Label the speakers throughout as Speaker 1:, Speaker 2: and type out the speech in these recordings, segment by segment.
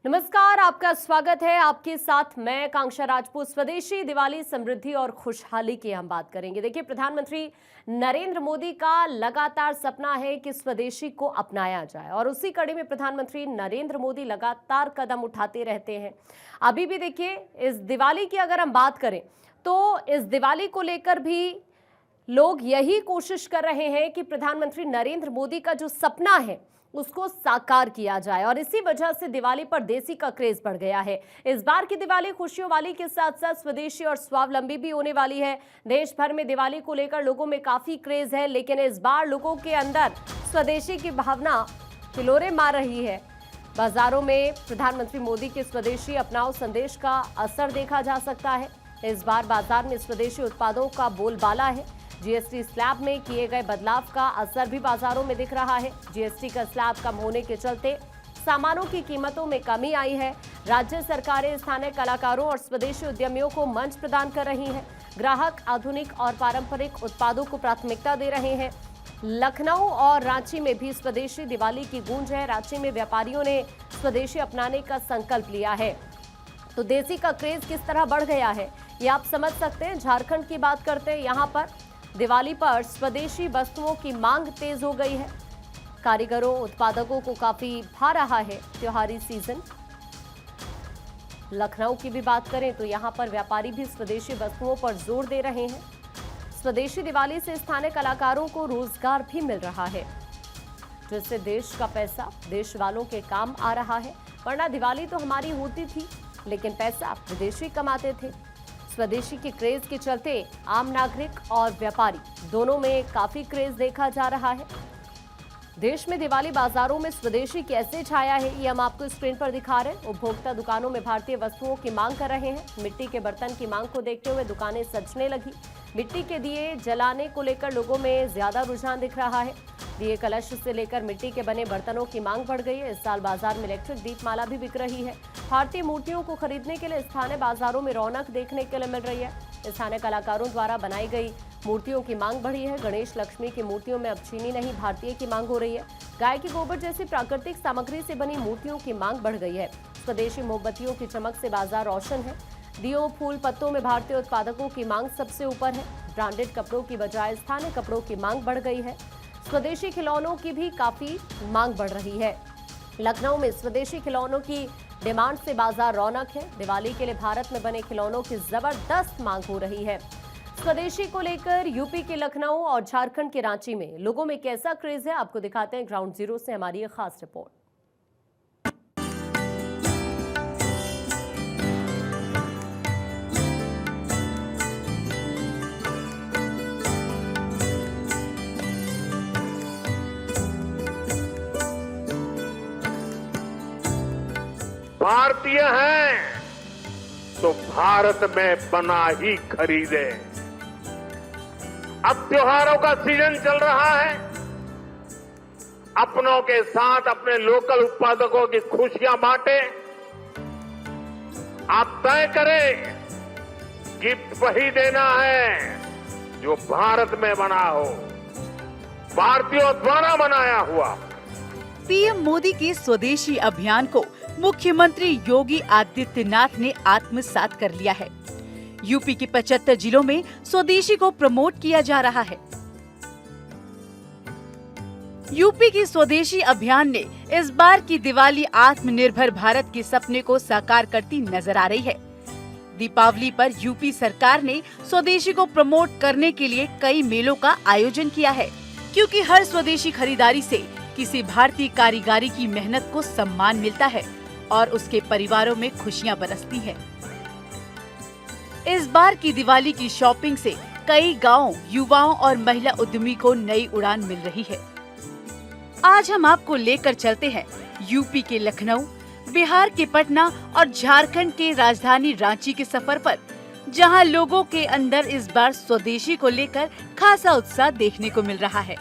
Speaker 1: नमस्कार, आपका स्वागत है। आपके साथ मैं कांक्षा राजपूत। स्वदेशी दिवाली, समृद्धि और खुशहाली की हम बात करेंगे। देखिए, प्रधानमंत्री नरेंद्र मोदी का लगातार सपना है कि स्वदेशी को अपनाया जाए और उसी कड़ी में प्रधानमंत्री नरेंद्र मोदी लगातार कदम उठाते रहते हैं। अभी भी देखिए, इस दिवाली की अगर हम बात करें तो इस दिवाली को लेकर भी लोग यही कोशिश कर रहे हैं कि प्रधानमंत्री नरेंद्र मोदी का जो सपना है उसको साकार किया जाए और इसी वजह से दिवाली पर देसी का क्रेज बढ़ गया है। इस बार की दिवाली खुशियों वाली के साथ साथ स्वदेशी और स्वावलंबी भी होने वाली है। देश भर में दिवाली को लेकर लोगों में काफी क्रेज है, लेकिन इस बार लोगों के अंदर स्वदेशी की भावना हिलोरे मार रही है। बाजारों में प्रधानमंत्री मोदी के स्वदेशी अपनाओ संदेश का असर देखा जा सकता है। इस बार बाजार में स्वदेशी उत्पादों का बोलबाला है। जीएसटी स्लैब में किए गए बदलाव का असर भी बाजारों में दिख रहा है। जीएसटी का स्लैब कम होने के चलते सामानों की कीमतों में कमी आई है। राज्य सरकारें स्थानीय कलाकारों और स्वदेशी उद्यमियों को मंच प्रदान कर रही हैं। ग्राहक आधुनिक और पारंपरिक उत्पादों को प्राथमिकता दे रहे हैं। लखनऊ और रांची में भी स्वदेशी दिवाली की गूंज है। रांची में व्यापारियों ने स्वदेशी अपनाने का संकल्प लिया है। तो देसी का क्रेज किस तरह बढ़ गया है ये आप समझ सकते हैं। झारखंड की बात करते हैं, यहाँ पर दिवाली पर स्वदेशी वस्तुओं की मांग तेज हो गई है। कारीगरों उत्पादकों को काफी भा रहा है त्योहारी सीजन। लखनऊ की भी बात करें तो यहां पर व्यापारी भी स्वदेशी वस्तुओं पर जोर दे रहे हैं। स्वदेशी दिवाली से स्थानीय कलाकारों को रोजगार भी मिल रहा है, जिससे देश का पैसा देश वालों के काम आ रहा है। वरना दिवाली तो हमारी होती थी, लेकिन पैसा विदेशी कमाते थे। स्वदेशी के क्रेज के चलते आम नागरिक और व्यापारी दोनों में काफी क्रेज देखा जा रहा है। देश में दिवाली बाजारों में स्वदेशी कैसे छाया है ये हम आपको स्क्रीन पर दिखा रहे हैं। उपभोक्ता दुकानों में भारतीय वस्तुओं की मांग कर रहे हैं। मिट्टी के बर्तन की मांग को देखते हुए दुकानें सजने लगी। मिट्टी के दिए जलाने को लेकर लोगों में ज्यादा रुझान दिख रहा है। दिए कलश से लेकर मिट्टी के बने बर्तनों की मांग बढ़ गई है। इस साल बाजार में इलेक्ट्रिक दीपमाला भी बिक रही है। भारतीय मूर्तियों को खरीदने के लिए स्थानीय बाजारों में रौनक देखने के लिए मिल रही है। स्थानीय कलाकारों द्वारा बनाई गई मूर्तियों की मांग बढ़ी है। गणेश लक्ष्मी की मूर्तियों में अब चीनी नहीं भारतीय की मांग हो रही है। गाय के गोबर जैसी प्राकृतिक सामग्री से बनी मूर्तियों की मांग बढ़ गई है। स्वदेशी मोमबत्तियों की चमक से बाजार रोशन है। दियों फूल पत्तों में भारतीय उत्पादकों की मांग सबसे ऊपर है। ब्रांडेड कपड़ों की बजाय स्थानीय कपड़ों की मांग बढ़ गई है। स्वदेशी खिलौनों की भी काफी मांग बढ़ रही है। लखनऊ में स्वदेशी खिलौनों की डिमांड से बाजार रौनक है। दिवाली के लिए भारत में बने खिलौनों की जबरदस्त मांग हो रही है। स्वदेशी को लेकर यूपी के लखनऊ और झारखंड के रांची में लोगों में कैसा क्रेज है, आपको दिखाते हैं ग्राउंड जीरो से हमारी ये खास रिपोर्ट।
Speaker 2: भारतीय हैं तो भारत में बना ही खरीदे। अब त्योहारों का सीजन चल रहा है। अपनों के साथ अपने लोकल उत्पादकों की खुशियां बांटे। आप तय करें, गिफ्ट वही देना है जो भारत में बना हो, भारतीयों द्वारा बनाया हुआ।
Speaker 3: पीएम मोदी के स्वदेशी अभियान को मुख्यमंत्री योगी आदित्यनाथ ने आत्मसात कर लिया है। यूपी के 75 जिलों में स्वदेशी को प्रमोट किया जा रहा है। यूपी की स्वदेशी अभियान ने इस बार की दिवाली आत्मनिर्भर भारत के सपने को साकार करती नजर आ रही है। दीपावली पर यूपी सरकार ने स्वदेशी को प्रमोट करने के लिए कई मेलों का आयोजन किया है, क्योंकि हर स्वदेशी खरीदारी से किसी भारतीय कारीगरी की मेहनत को सम्मान मिलता है और उसके परिवारों में खुशियां बरसती हैं। इस बार की दिवाली की शॉपिंग से कई गांवों, युवाओं और महिला उद्यमी को नई उड़ान मिल रही है। आज हम आपको लेकर चलते हैं यूपी के लखनऊ, बिहार के पटना और झारखंड के राजधानी रांची के सफर पर, जहां लोगों के अंदर इस बार स्वदेशी को लेकर खासा उत्साह देखने को मिल रहा है।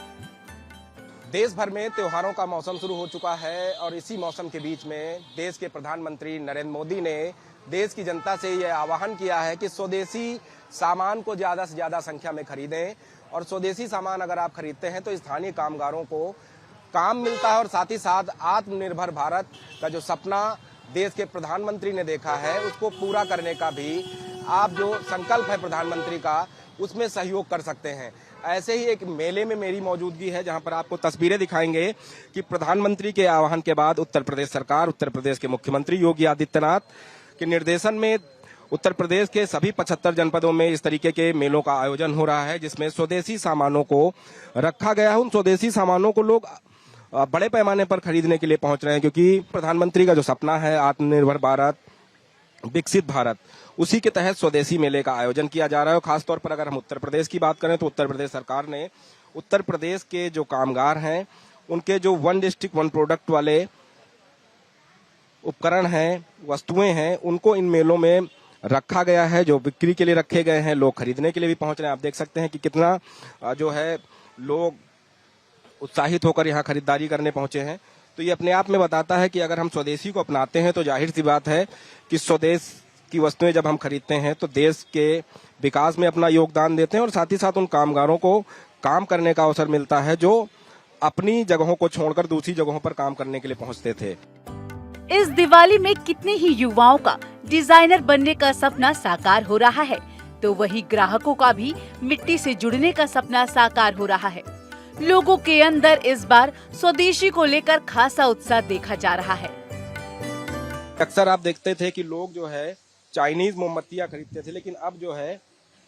Speaker 4: देश भर में त्योहारों का मौसम शुरू हो चुका है और इसी मौसम के बीच में देश के प्रधानमंत्री नरेंद्र मोदी ने देश की जनता से यह आह्वान किया है कि स्वदेशी सामान को ज्यादा से ज्यादा संख्या में खरीदें। और स्वदेशी सामान अगर आप खरीदते हैं तो स्थानीय कामगारों को काम मिलता है और साथ ही साथ आत्मनिर्भर भारत का जो सपना देश के प्रधानमंत्री ने देखा है उसको पूरा करने का भी आप जो संकल्प है प्रधानमंत्री का उसमें सहयोग कर सकते हैं। ऐसे ही एक मेले में मेरी मौजूदगी है जहां पर आपको तस्वीरें दिखाएंगे कि प्रधानमंत्री के आह्वान के बाद उत्तर प्रदेश सरकार, उत्तर प्रदेश के मुख्यमंत्री योगी आदित्यनाथ के निर्देशन में उत्तर प्रदेश के सभी 75 जनपदों में इस तरीके के मेलों का आयोजन हो रहा है, जिसमें स्वदेशी सामानों को रखा गया है। उन स्वदेशी सामानों को लोग बड़े पैमाने पर खरीदने के लिए पहुंच रहे हैं, क्योंकि प्रधानमंत्री का जो सपना है आत्मनिर्भर भारत, विकसित भारत, उसी के तहत स्वदेशी मेले का आयोजन किया जा रहा है। खासतौर पर अगर हम उत्तर प्रदेश की बात करें तो उत्तर प्रदेश सरकार ने उत्तर प्रदेश के जो कामगार हैं उनके जो वन डिस्ट्रिक्ट वन प्रोडक्ट वाले उपकरण हैं, वस्तुएं हैं, उनको इन मेलों में रखा गया है, जो बिक्री के लिए रखे गए हैं। लोग खरीदने के लिए भी पहुंच रहे हैं। आप देख सकते हैं कि कितना जो है लोग उत्साहित होकर यहाँ खरीदारी करने पहुंचे हैं। तो ये अपने आप में बताता है कि अगर हम स्वदेशी को अपनाते हैं तो जाहिर सी बात है कि स्वदेश की वस्तुएं जब हम खरीदते हैं तो देश के विकास में अपना योगदान देते हैं और साथ ही साथ उन कामगारों को काम करने का अवसर मिलता है जो अपनी जगहों को छोड़कर दूसरी जगहों पर काम करने के लिए पहुंचते थे।
Speaker 3: इस दिवाली में कितने ही युवाओं का डिजाइनर बनने का सपना साकार हो रहा है, तो वही ग्राहकों का भी मिट्टी से जुड़ने का सपना साकार हो रहा है। लोगों के अंदर इस बार स्वदेशी को लेकर खासा उत्साह देखा जा रहा है।
Speaker 4: अक्सर आप देखते थे कि लोग जो है चाइनीज मोमबत्तियां खरीदते थे, लेकिन अब जो है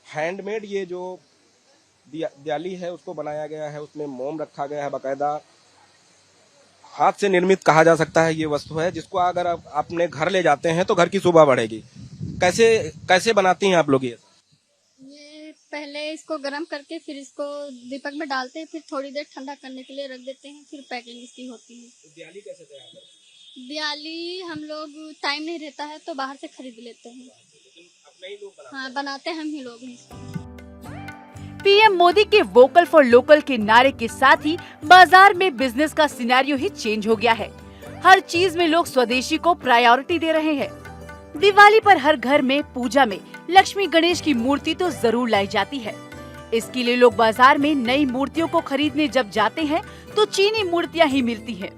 Speaker 4: हैंडमेड ये जो दिवाली है उसको बनाया गया है, उसमें मोम रखा गया है, बाकायदा हाथ से निर्मित कहा जा सकता है ये वस्तु है, जिसको अगर आप अपने घर ले जाते हैं तो घर की शोभा बढ़ेगी। कैसे बनाती हैं आप लोग ये?
Speaker 5: पहले इसको गरम करके फिर इसको दीपक में डालते हैं, फिर थोड़ी देर ठंडा करने के लिए रख देते हैं, फिर पैकिंग इसकी होती है।
Speaker 4: तो दिवाली कैसे तैयार करते हैं?
Speaker 5: दिवाली हम लोग टाइम नहीं रहता है तो बाहर से खरीद लेते हैं।
Speaker 4: अपने ही लोग बनाते हैं?
Speaker 5: हाँ, बनाते हम ही लोग हैं।
Speaker 3: पीएम मोदी के वोकल फॉर लोकल के नारे के साथ ही बाजार में बिजनेस का सिनेरियो ही चेंज हो गया है। हर चीज में लोग स्वदेशी को प्रायोरिटी दे रहे हैं। दिवाली पर हर घर में पूजा में लक्ष्मी गणेश की मूर्ति तो जरूर लाई जाती है। इसके लिए लोग बाजार में नई मूर्तियों को खरीदने जब जाते हैं तो चीनी मूर्तियां ही मिलती हैं।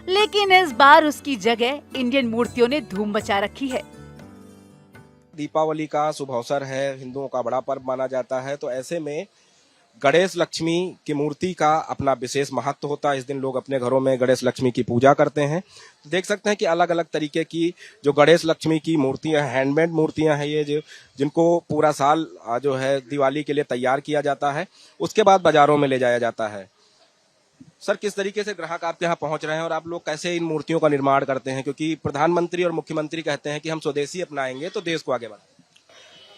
Speaker 3: लेकिन इस बार उसकी जगह इंडियन मूर्तियों ने धूम मचा रखी है।
Speaker 4: दीपावली का शुभ अवसर है, हिंदुओं का बड़ा पर्व माना जाता है, तो ऐसे में गणेश लक्ष्मी की मूर्ति का अपना विशेष महत्व होता है। इस दिन लोग अपने घरों में गणेश लक्ष्मी की पूजा करते हैं। तो देख सकते हैं कि अलग अलग तरीके की जो गणेश लक्ष्मी की मूर्तियां, हैंडमेड मूर्तियां हैं ये, जिनको पूरा साल जो है दिवाली के लिए तैयार किया जाता है, उसके बाद बाजारों में ले जाया जाता है। सर, किस तरीके से ग्राहक आपके यहाँ पहुंच रहे हैं और आप लोग कैसे इन मूर्तियों का निर्माण करते हैं? क्योंकि प्रधानमंत्री और मुख्यमंत्री कहते हैं कि हम स्वदेशी अपनाएंगे तो देश को आगे बढ़ाएंगे।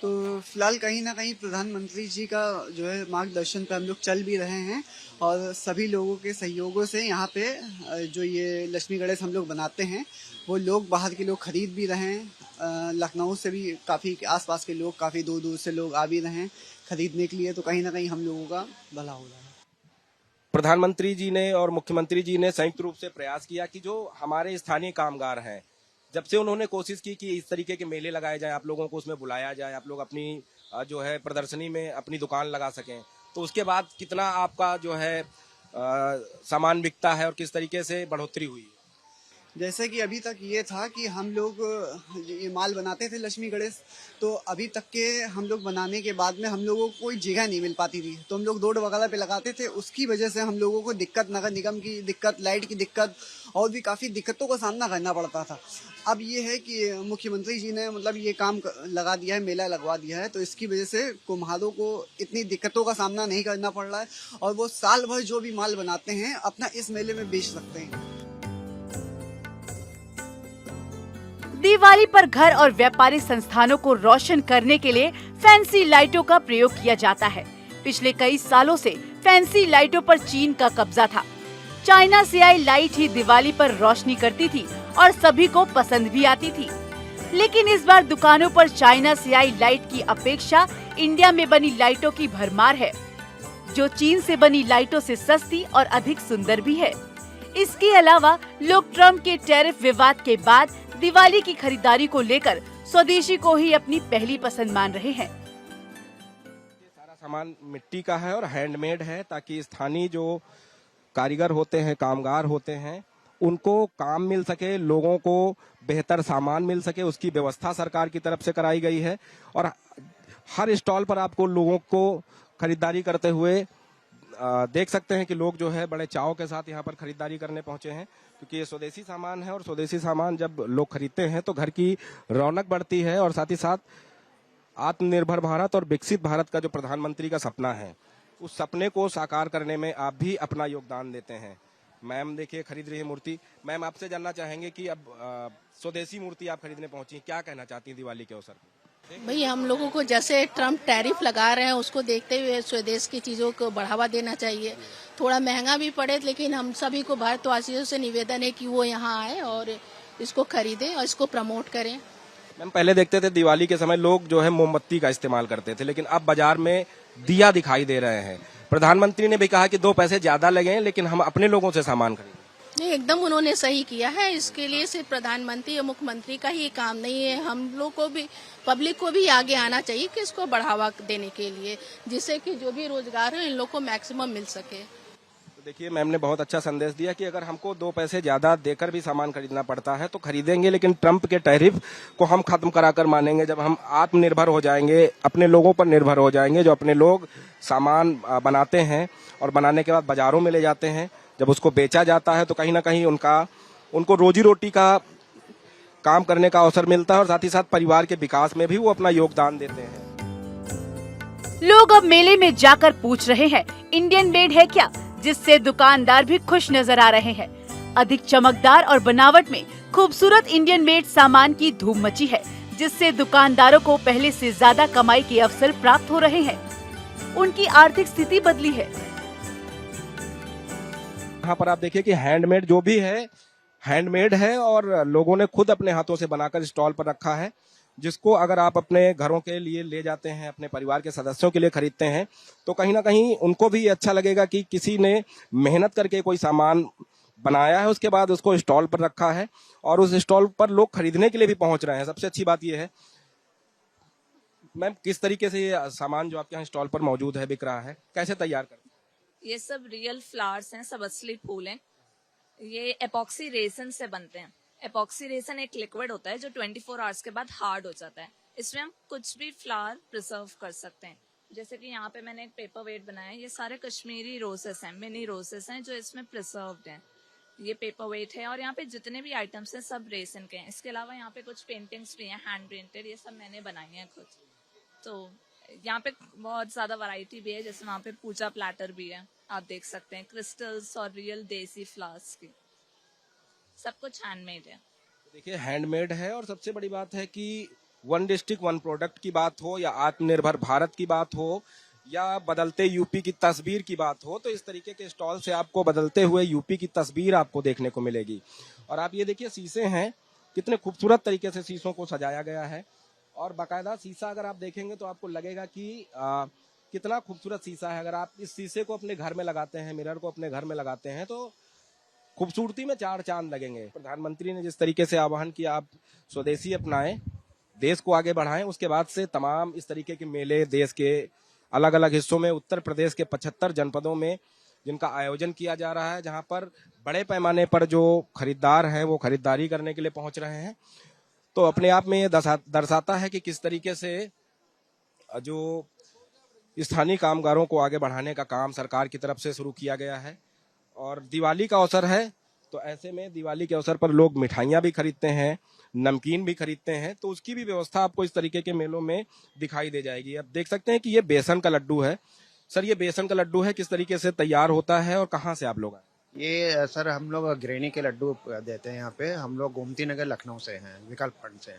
Speaker 6: तो फिलहाल कहीं ना कहीं प्रधानमंत्री जी का जो है मार्गदर्शन पे हम लोग चल भी रहे हैं और सभी लोगों के सहयोगों से यहाँ पे जो ये लक्ष्मी गणेश हम लोग बनाते हैं वो लोग बाहर के लोग खरीद भी रहे हैं। लखनऊ से भी काफ़ी आसपास के लोग, काफ़ी दूर दूर से लोग आ भी रहे हैं खरीदने के लिए। तो कहीं ना कहीं हम लोगों का भला हो रहा है।
Speaker 4: प्रधानमंत्री जी ने और मुख्यमंत्री जी ने संयुक्त रूप से प्रयास किया कि जो हमारे स्थानीय कामगार हैं, जब से उन्होंने कोशिश की कि इस तरीके के मेले लगाए जाएं, आप लोगों को उसमें बुलाया जाए, आप लोग अपनी जो है प्रदर्शनी में अपनी दुकान लगा सकें, तो उसके बाद कितना आपका जो है सामान बिकता है और किस तरीके से बढ़ोतरी हुई?
Speaker 6: जैसे कि अभी तक ये था कि हम लोग ये माल बनाते थे लक्ष्मी गणेश, तो अभी तक के हम लोग बनाने के बाद में हम लोगों को कोई जगह नहीं मिल पाती थी, तो हम लोग रोड वगैरह पे लगाते थे। उसकी वजह से हम लोगों को दिक्कत, नगर निगम की दिक्कत, लाइट की दिक्कत और भी काफ़ी दिक्कतों का सामना करना पड़ता था। अब ये है कि मुख्यमंत्री जी ने मतलब ये काम लगा दिया है, मेला लगवा दिया है, तो इसकी वजह से कुम्हारों को इतनी दिक्कतों का सामना नहीं करना पड़ रहा है और वो साल भर जो भी माल बनाते हैं अपना इस मेले में बेच सकते हैं।
Speaker 3: दिवाली पर घर और व्यापारी संस्थानों को रोशन करने के लिए फैंसी लाइटों का प्रयोग किया जाता है। पिछले कई सालों से फैंसी लाइटों पर चीन का कब्जा था। चाइना से आई लाइट ही दिवाली पर रोशनी करती थी और सभी को पसंद भी आती थी। लेकिन इस बार दुकानों पर चाइना से आई लाइट की अपेक्षा इंडिया में बनी लाइटों की भरमार है, जो चीन से बनी लाइटों से सस्ती और अधिक सुंदर भी है। इसके अलावा लोग ट्रम्प के टैरिफ विवाद के बाद दिवाली की खरीदारी को लेकर स्वदेशी को ही अपनी पहली पसंद मान रहे हैं।
Speaker 4: सारा सामान मिट्टी का है और हैंडमेड है, ताकि स्थानीय जो कारीगर होते हैं, कामगार होते हैं, उनको काम मिल सके, लोगों को बेहतर सामान मिल सके, उसकी व्यवस्था सरकार की तरफ से कराई गई है। और हर स्टॉल पर आपको लोगों को खरीदारी करते हुए देख सकते हैं कि लोग जो है बड़े चाव के साथ यहाँ पर खरीदारी करने पहुंचे हैं, क्योंकि ये स्वदेशी सामान है और स्वदेशी सामान जब लोग खरीदते हैं तो घर की रौनक बढ़ती है और साथ ही साथ आत्मनिर्भर भारत और विकसित भारत का जो प्रधानमंत्री का सपना है, उस सपने को साकार करने में आप भी अपना योगदान देते हैं। मैम देखिए खरीद रही है मूर्ति। मैम आपसे जानना चाहेंगे कि अब स्वदेशी मूर्ति आप खरीदने पहुंची, क्या कहना चाहती हैं दिवाली के अवसर पर?
Speaker 7: भाई हम लोगों को जैसे ट्रम्प टैरिफ लगा रहे हैं उसको देखते हुए स्वदेश की चीजों को बढ़ावा देना चाहिए। थोड़ा महंगा भी पड़े लेकिन हम सभी को भारतवासियों से निवेदन है कि वो यहाँ आए और इसको खरीदें और इसको प्रमोट करें।
Speaker 4: मैम पहले देखते थे दिवाली के समय लोग जो है मोमबत्ती का इस्तेमाल करते थे, लेकिन अब बाजार में दिया दिखाई दे रहे हैं। प्रधानमंत्री ने भी कहा कि 2 पैसे ज्यादा लगे लेकिन हम अपने लोगों से सामान खरीदें।
Speaker 7: नहीं, एकदम उन्होंने सही किया है। इसके लिए सिर्फ प्रधानमंत्री या मुख्यमंत्री का ही काम नहीं है, हम लोग को भी, पब्लिक को भी आगे आना चाहिए कि इसको बढ़ावा देने के लिए, जिससे कि जो भी रोजगार है इन लोग को मैक्सिमम मिल सके।
Speaker 4: तो देखिए मैम ने बहुत अच्छा संदेश दिया कि अगर हमको 2 पैसे ज्यादा देकर भी सामान खरीदना पड़ता है तो खरीदेंगे, लेकिन ट्रंप के टैरिफ को हम खत्म कराकर मानेंगे जब हम आत्मनिर्भर हो जाएंगे, अपने लोगों पर निर्भर हो जाएंगे। जो अपने लोग सामान बनाते हैं और बनाने के बाद बाजारों में ले जाते हैं, जब उसको बेचा जाता है तो कहीं ना कहीं उनको रोजी रोटी का काम करने का अवसर मिलता है और साथ ही साथ परिवार के विकास में भी वो अपना योगदान देते हैं।
Speaker 3: लोग अब मेले में जाकर पूछ रहे हैं, इंडियन मेड है क्या, जिससे दुकानदार भी खुश नजर आ रहे हैं। अधिक चमकदार और बनावट में खूबसूरत इंडियन मेड सामान की धूम मची है, जिससे दुकानदारों को पहले से ज्यादा कमाई के अवसर प्राप्त हो रहे हैं। उनकी आर्थिक स्थिति बदली है।
Speaker 4: यहाँ पर आप देखिए कि हैंडमेड जो भी है हैंडमेड है और लोगों ने खुद अपने हाथों से बनाकर स्टॉल पर रखा है, जिसको अगर आप अपने घरों के लिए ले जाते हैं, अपने परिवार के सदस्यों के लिए खरीदते हैं तो कहीं ना कहीं उनको भी अच्छा लगेगा कि किसी ने मेहनत करके कोई सामान बनाया है, उसके बाद उसको स्टॉल पर रखा है और उस स्टॉल पर लोग खरीदने के लिए भी पहुंच रहे हैं। सबसे अच्छी बात यह है। मैम किस तरीके से ये सामान जो आपके यहाँ स्टॉल पर मौजूद है बिक रहा है, कैसे तैयार करते हैं?
Speaker 8: ये सब रियल फ्लावर्स हैं, सब असली फूल हैं। ये एपॉक्सी रेसन से बनते हैं। एपॉक्सी रेसन एक लिक्विड होता है जो 24 आवर्स के बाद हार्ड हो जाता है। इसमें हम कुछ भी फ्लावर प्रिजर्व कर सकते हैं। जैसे कि यहाँ पे मैंने एक पेपर वेट बनाया है, ये सारे कश्मीरी रोजेस हैं, मिनी रोजेस हैं जो इसमें प्रिजर्व्ड हैं। ये पेपर वेट है और यहाँ पे जितने भी आइटम्स हैं सब रेसन के हैं। इसके अलावा यहाँ पे कुछ पेंटिंग्स भी हैं, हैंड प्रिंटेड, ये सब मैंने बनाई हैं खुद। तो यहाँ पे बहुत ज्यादा वैरायटी भी है, जैसे वहाँ पे पूजा प्लेटर भी है, आप देख सकते हैं, क्रिस्टल्स और रियल देसी फ्लावर्स की, सब कुछ हैंडमेड है।
Speaker 4: देखिए हैंडमेड है और सबसे बड़ी बात है कि 1 डिस्ट्रिक्ट 1 प्रोडक्ट की बात हो या आत्मनिर्भर भारत की बात हो या बदलते यूपी की तस्वीर की बात हो, तो इस तरीके के स्टॉल से आपको बदलते हुए यूपी की तस्वीर आपको देखने को मिलेगी। और आप ये देखिए शीशे हैं, कितने खूबसूरत तरीके से शीशों को सजाया गया है और बाकायदा शीशा अगर आप देखेंगे तो आपको लगेगा कि कितना खूबसूरत शीशा है। अगर आप इस शीशे को अपने घर में लगाते हैं, मिरर को अपने घर में लगाते हैं तो खूबसूरती में 4 चांद लगेंगे। प्रधानमंत्री ने जिस तरीके से आह्वान किया आप स्वदेशी अपनाएं, देश को आगे बढ़ाएं, उसके बाद से तमाम इस तरीके के मेले देश के अलग अलग हिस्सों में, उत्तर प्रदेश के 75 जनपदों में जिनका आयोजन किया जा रहा है, जहां पर बड़े पैमाने पर जो खरीदार हैं वो खरीदारी करने के लिए पहुंच रहे हैं। तो अपने आप में ये दर्शाता है कि किस तरीके से जो स्थानीय कामगारों को आगे बढ़ाने का काम सरकार की तरफ से शुरू किया गया है। और दिवाली का अवसर है तो ऐसे में दिवाली के अवसर पर लोग मिठाइयाँ भी खरीदते हैं, नमकीन भी खरीदते हैं, तो उसकी भी व्यवस्था आपको इस तरीके के मेलों में दिखाई दे जाएगी। अब देख सकते हैं कि ये बेसन का लड्डू है। सर ये बेसन का लड्डू है, किस तरीके से तैयार होता है और कहाँ से आप लोग आए?
Speaker 9: ये सर हम लोग गृहिणी के लड्डू देते हैं यहाँ पे। हम लोग गोमती नगर लखनऊ से हैं, विकल्प फंड से।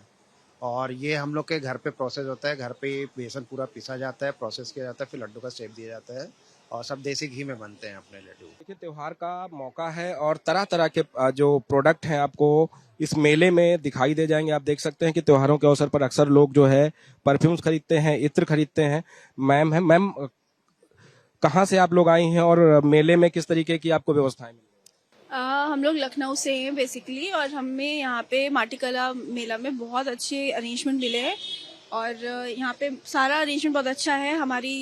Speaker 9: और ये हम लोग के घर पे प्रोसेस होता है, घर पे बेसन पूरा पिसा जाता है, प्रोसेस किया जाता है, फिर लड्डू का शेप दिया जाता है और सब देसी घी में बनते हैं अपने लड्डू।
Speaker 4: देखिए त्योहार का मौका है और तरह तरह के जो प्रोडक्ट हैं आपको इस मेले में दिखाई दे जाएंगे। आप देख सकते हैं कि त्योहारों के अवसर पर अक्सर लोग जो है परफ्यूम्स खरीदते हैं, इत्र खरीदते हैं। मैम कहाँ से आप लोग आई हैं और मेले में किस तरीके की आपको व्यवस्थाएं मिली?
Speaker 10: हम लोग लखनऊ से हैं बेसिकली, और हमें यहाँ पे माटीकला मेला में बहुत अच्छे अरेंजमेंट मिले हैं और यहाँ पे सारा अरेंजमेंट बहुत अच्छा है। हमारी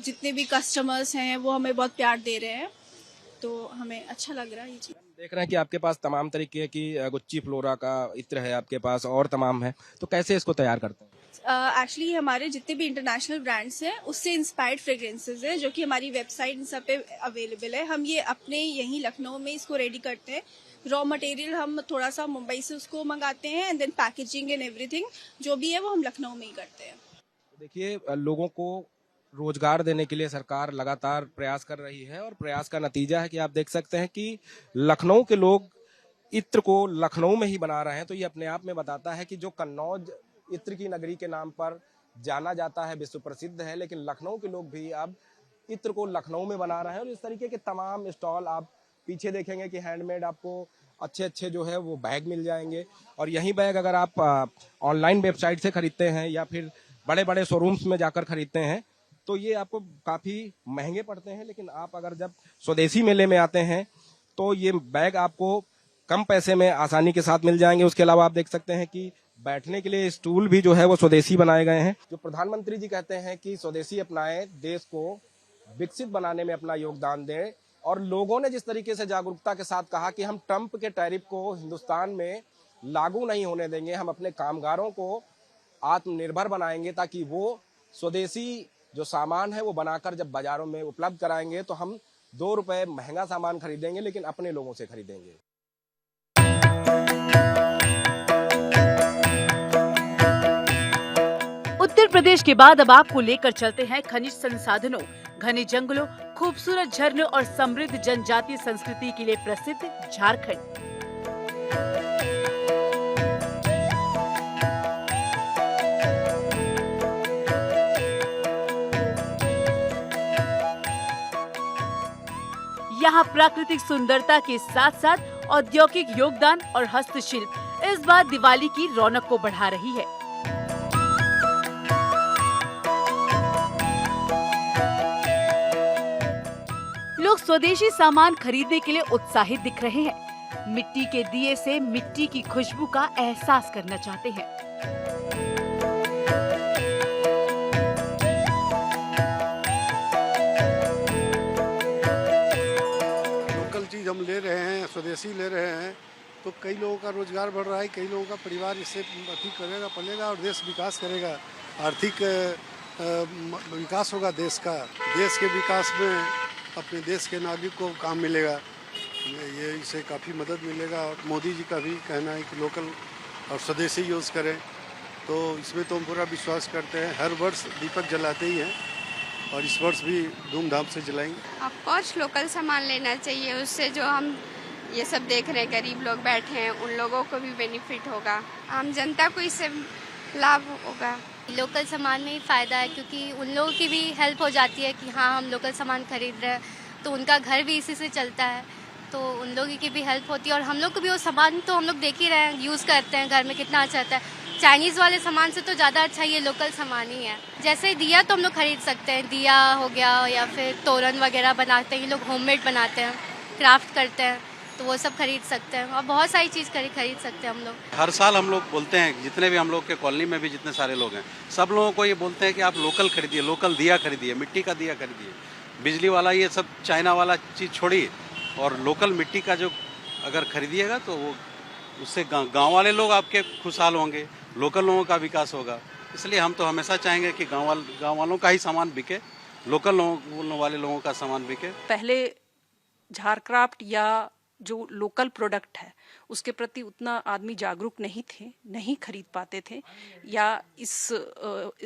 Speaker 10: जितने भी कस्टमर्स हैं वो हमें बहुत प्यार दे रहे हैं, तो हमें अच्छा लग रहा है ये चीज़।
Speaker 4: देख रहे हैं कि आपके पास तमाम तरीके की गुच्ची फ्लोरा का इत्र है आपके पास और तमाम है, तो कैसे इसको तैयार करते हैं?
Speaker 10: एक्चुअली हमारे जितने भी इंटरनेशनल ब्रांड्स हैं उससे इंस्पायर्ड फ्रेग्रेंसेस हैं जो कि हमारी वेबसाइट इन सब पे अवेलेबल है। हम ये अपने यहीं लखनऊ में इसको रेडी करते हैं। रॉ मटेरियल हम थोड़ा सा मुंबई से उसको मंगाते हैं and then packaging and everything जो भी है वो हम लखनऊ में ही करते हैं।
Speaker 4: देखिए, लोगों को रोजगार देने के लिए सरकार लगातार प्रयास कर रही है और प्रयास का नतीजा है कि आप देख सकते हैं कि लखनऊ के लोग इत्र को लखनऊ में ही बना रहे हैं। तो ये अपने आप में बताता है कि जो कन्नौज इत्र की नगरी के नाम पर जाना जाता है, विश्व प्रसिद्ध है, लेकिन लखनऊ के लोग भी अब इत्र को लखनऊ में बना रहे हैं। और इस तरीके के तमाम स्टॉल आप पीछे देखेंगे कि हैंडमेड आपको अच्छे अच्छे जो है वो बैग मिल जाएंगे। और यही बैग अगर आप ऑनलाइन वेबसाइट से खरीदते हैं या फिर बड़े बड़े शोरूम्स में जाकर खरीदते हैं तो ये आपको काफी महंगे पड़ते हैं, लेकिन आप अगर जब स्वदेशी मेले में आते हैं तो ये बैग आपको कम पैसे में आसानी के साथ मिल जाएंगे। उसके अलावा आप देख सकते हैं कि बैठने के लिए स्टूल भी जो है वो स्वदेशी बनाए गए हैं। जो प्रधानमंत्री जी कहते हैं कि स्वदेशी अपनाएं, देश को विकसित बनाने में अपना योगदान दें। और लोगों ने जिस तरीके से जागरूकता के साथ कहा कि हम ट्रंप के टैरिफ को हिंदुस्तान में लागू नहीं होने देंगे, हम अपने कामगारों को आत्मनिर्भर बनाएंगे ताकि वो स्वदेशी जो सामान है वो बनाकर जब बाजारों में उपलब्ध कराएंगे तो हम 2 रुपए महंगा सामान खरीदेंगे लेकिन अपने लोगों से खरीदेंगे।
Speaker 3: उत्तर प्रदेश के बाद अब आपको लेकर चलते हैं खनिज संसाधनों, घने जंगलों, खूबसूरत झरनों और समृद्ध जनजातीय संस्कृति के लिए प्रसिद्ध झारखंड। यहाँ प्राकृतिक सुंदरता के साथ साथ औद्योगिक योगदान और हस्तशिल्प इस बार दिवाली की रौनक को बढ़ा रही है। लोग स्वदेशी सामान खरीदने के लिए उत्साहित दिख रहे हैं। मिट्टी के दिए से मिट्टी की खुशबू का एहसास करना चाहते हैं।
Speaker 11: हम ले रहे हैं, स्वदेशी ले रहे हैं तो कई लोगों का रोजगार बढ़ रहा है, कई लोगों का परिवार इससे अधिक करेगा, पलेगा और देश विकास करेगा। आर्थिक विकास होगा देश का। देश के विकास में अपने देश के नागरिक को काम मिलेगा, ये इससे काफ़ी मदद मिलेगा। और मोदी जी का भी कहना है कि लोकल और स्वदेशी यूज़ करें, तो इसमें तो हम पूरा विश्वास करते हैं। हर वर्ष दीपक जलाते ही हैं और इस वर्ष भी धूमधाम से जलाएंगे।
Speaker 5: ऑफकोर्स लोकल सामान लेना चाहिए, उससे जो हम ये सब देख रहे हैं गरीब लोग बैठे हैं उन लोगों को भी बेनिफिट होगा, आम जनता को इससे लाभ होगा।
Speaker 12: लोकल सामान में ही फ़ायदा है क्योंकि उन लोगों की भी हेल्प हो जाती है कि हाँ हम लोकल सामान खरीद रहे हैं तो उनका घर भी इसी से चलता है, तो उन लोगों की भी हेल्प होती है और हम लोग को भी वो सामान तो हम लोग देख ही रहे हैं, यूज़ करते हैं घर में, कितना अच्छा आता है। चाइनीज़ वाले सामान से तो ज़्यादा अच्छा ये लोकल सामान ही है। जैसे दिया तो हम लोग खरीद सकते हैं, दिया हो गया या फिर तोरण वगैरह बनाते हैं, ये लोग होममेड बनाते हैं, क्राफ्ट करते हैं, तो वो सब खरीद सकते हैं और बहुत सारी चीज़ खरीद सकते हैं हम लोग।
Speaker 13: हर साल हम लोग बोलते हैं, जितने भी हम लोग के कॉलोनी में भी जितने सारे लोग हैं, सब लोगों को ये बोलते हैं कि आप लोकल खरीदिए, लोकल दिया खरीदिए, मिट्टी का दिया खरीदिए, बिजली वाला ये सब चाइना वाला चीज़ छोड़िए और लोकल मिट्टी का जो अगर खरीदिएगा तो वो उससे गाँव वाले लोग आपके खुशहाल होंगे, लोकल लोगों का विकास होगा। इसलिए हम तो हमेशा चाहेंगे कि गाँव वालों का ही सामान बिके, लोकल वाले लोगों का सामान बिके।
Speaker 14: पहले झारक्राफ्ट या जो लोकल प्रोडक्ट है उसके प्रति उतना आदमी जागरूक नहीं थे, नहीं खरीद पाते थे या इस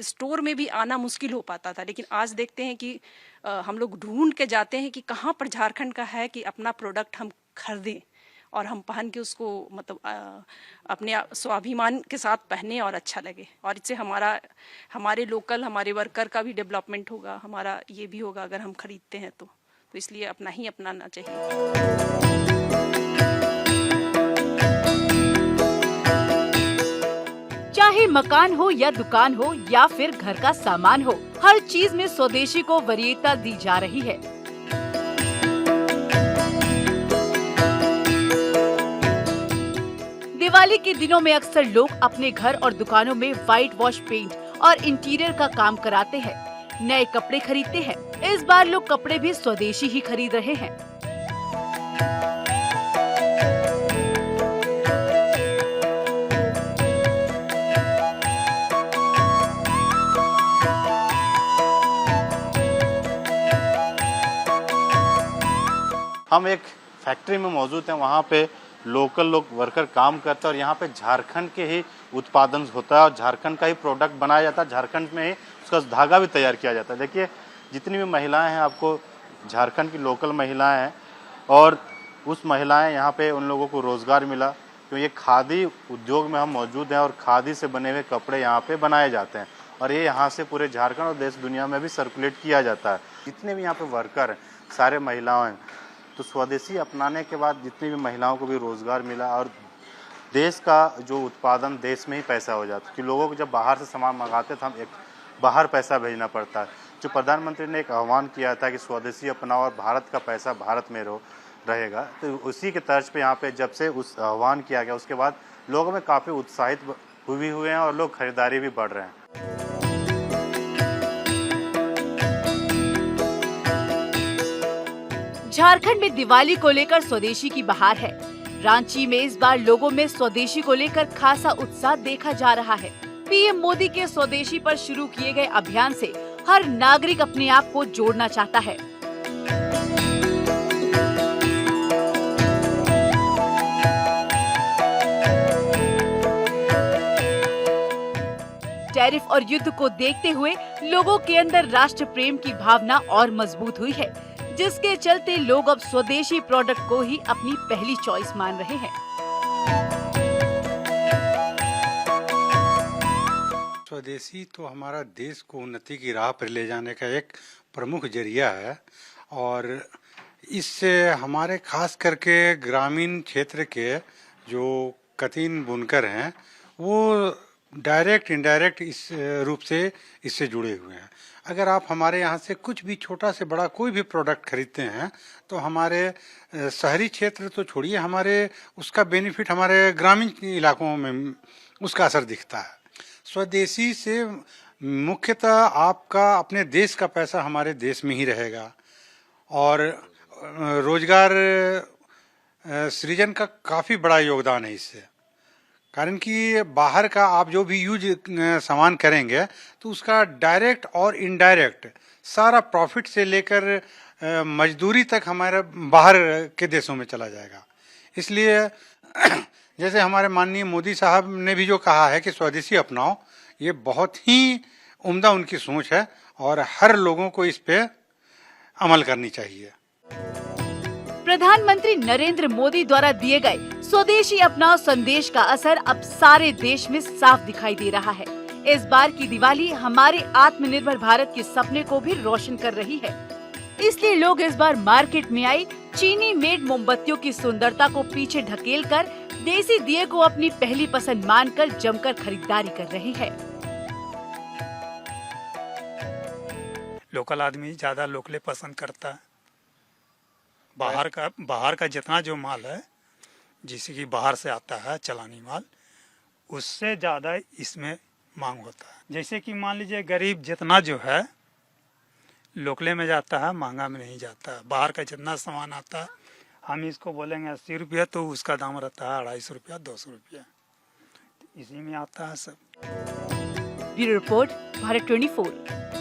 Speaker 14: स्टोर में भी आना मुश्किल हो पाता था। लेकिन आज देखते हैं कि हम लोग ढूंढ के जाते हैं कि कहाँ पर झारखंड का है कि अपना प्रोडक्ट हम खरीदें और हम पहन के उसको मतलब अपने स्वाभिमान के साथ पहने और अच्छा लगे। और इससे हमारे लोकल हमारे वर्कर का भी डेवलपमेंट होगा, हमारा ये भी होगा अगर हम खरीदते हैं तो इसलिए अपना ही अपनाना चाहिए।
Speaker 3: चाहे मकान हो या दुकान हो या फिर घर का सामान हो, हर चीज में स्वदेशी को वरीयता दी जा रही है। दिवाली के दिनों में अक्सर लोग अपने घर और दुकानों में व्हाइट वॉश पेंट और इंटीरियर का काम कराते हैं, नए कपड़े खरीदते हैं। इस बार लोग कपड़े भी स्वदेशी ही खरीद रहे हैं।
Speaker 15: हम एक फैक्ट्री में मौजूद हैं, वहाँ पे लोकल लोग वर्कर काम करते हैं और यहाँ पे झारखंड के ही उत्पादन होता है और झारखंड का ही प्रोडक्ट बनाया जाता है, झारखंड में ही उसका धागा भी तैयार किया जाता है। देखिए जितनी भी महिलाएं हैं, आपको झारखंड की लोकल महिलाएं हैं और उस महिलाएं यहाँ पे उन लोगों को रोज़गार मिला, क्योंकि ये खादी उद्योग में हम मौजूद हैं और खादी से बने हुए कपड़े यहाँ पे बनाए जाते हैं और ये यहाँ से पूरे झारखंड और देश दुनिया में भी सर्कुलेट किया जाता है। जितने भी यहाँ पे वर्कर हैं सारे महिलाएं हैं, तो स्वदेशी अपनाने के बाद जितनी भी महिलाओं को भी रोज़गार मिला और देश का जो उत्पादन देश में ही पैसा हो जाता है। कि लोगों को जब बाहर से सामान मंगाते थे, हम एक बाहर पैसा भेजना पड़ता है। जो प्रधानमंत्री ने एक आह्वान किया था कि स्वदेशी अपनाओ और भारत का पैसा भारत में रहेगा, तो उसी के तर्ज पे यहाँ पे जब से उस आह्वान किया गया उसके बाद लोगों में काफ़ी उत्साहित हुए हैं और लोग खरीदारी भी बढ़ रहे हैं।
Speaker 3: झारखंड में दिवाली को लेकर स्वदेशी की बहार है। रांची में इस बार लोगों में स्वदेशी को लेकर खासा उत्साह देखा जा रहा है। पीएम मोदी के स्वदेशी पर शुरू किए गए अभियान से हर नागरिक अपने आप को जोड़ना चाहता है। टैरिफ और युद्ध को देखते हुए लोगों के अंदर राष्ट्र प्रेम की भावना और मजबूत हुई है, जिसके चलते लोग अब स्वदेशी प्रोडक्ट को ही अपनी पहली चॉइस मान रहे हैं।
Speaker 16: स्वदेशी तो हमारा देश को उन्नति की राह पर ले जाने का एक प्रमुख जरिया है और इससे हमारे खास करके ग्रामीण क्षेत्र के जो कतीन बुनकर हैं वो डायरेक्ट इनडायरेक्ट इस रूप से इससे जुड़े हुए हैं। अगर आप हमारे यहाँ से कुछ भी छोटा से बड़ा कोई भी प्रोडक्ट खरीदते हैं तो हमारे शहरी क्षेत्र तो छोड़िए, हमारे उसका बेनिफिट हमारे ग्रामीण इलाकों में उसका असर दिखता है। स्वदेशी से मुख्यतः आपका अपने देश का पैसा हमारे देश में ही रहेगा और रोजगार सृजन का काफ़ी बड़ा योगदान है इससे। कारण कि बाहर का आप जो भी यूज सामान करेंगे तो उसका डायरेक्ट और इनडायरेक्ट सारा प्रॉफिट से लेकर मजदूरी तक हमारे बाहर के देशों में चला जाएगा। इसलिए जैसे हमारे माननीय मोदी साहब ने भी जो कहा है कि स्वदेशी अपनाओ, ये बहुत ही उम्दा उनकी सोच है और हर लोगों को इस पे अमल करनी चाहिए।
Speaker 3: प्रधानमंत्री नरेंद्र मोदी द्वारा दिए गए स्वदेशी अपनाओ संदेश का असर अब सारे देश में साफ दिखाई दे रहा है। इस बार की दिवाली हमारे आत्मनिर्भर भारत के सपने को भी रोशन कर रही है। इसलिए लोग इस बार मार्केट में आई चीनी मेड मोमबत्तियों की सुंदरता को पीछे ढकेलकर देसी दिए को अपनी पहली पसंद मानकर जमकर खरीदारी कर रहे हैं।
Speaker 17: लोकल आदमी ज्यादा लोकले पसंद करता है। बाहर का जितना जो माल है, जैसे कि बाहर से आता है चलानी माल, उससे ज़्यादा इसमें मांग होता है। जैसे कि मान लीजिए गरीब जितना जो है लोकले में जाता है, महंगा में नहीं जाता है। बाहर का जितना सामान आता है, हम इसको बोलेंगे 80 रुपया तो उसका दाम रहता है 250 रुपया 200 रुपया, इसी में आता है सब।
Speaker 3: Bureau report, Bharat 24।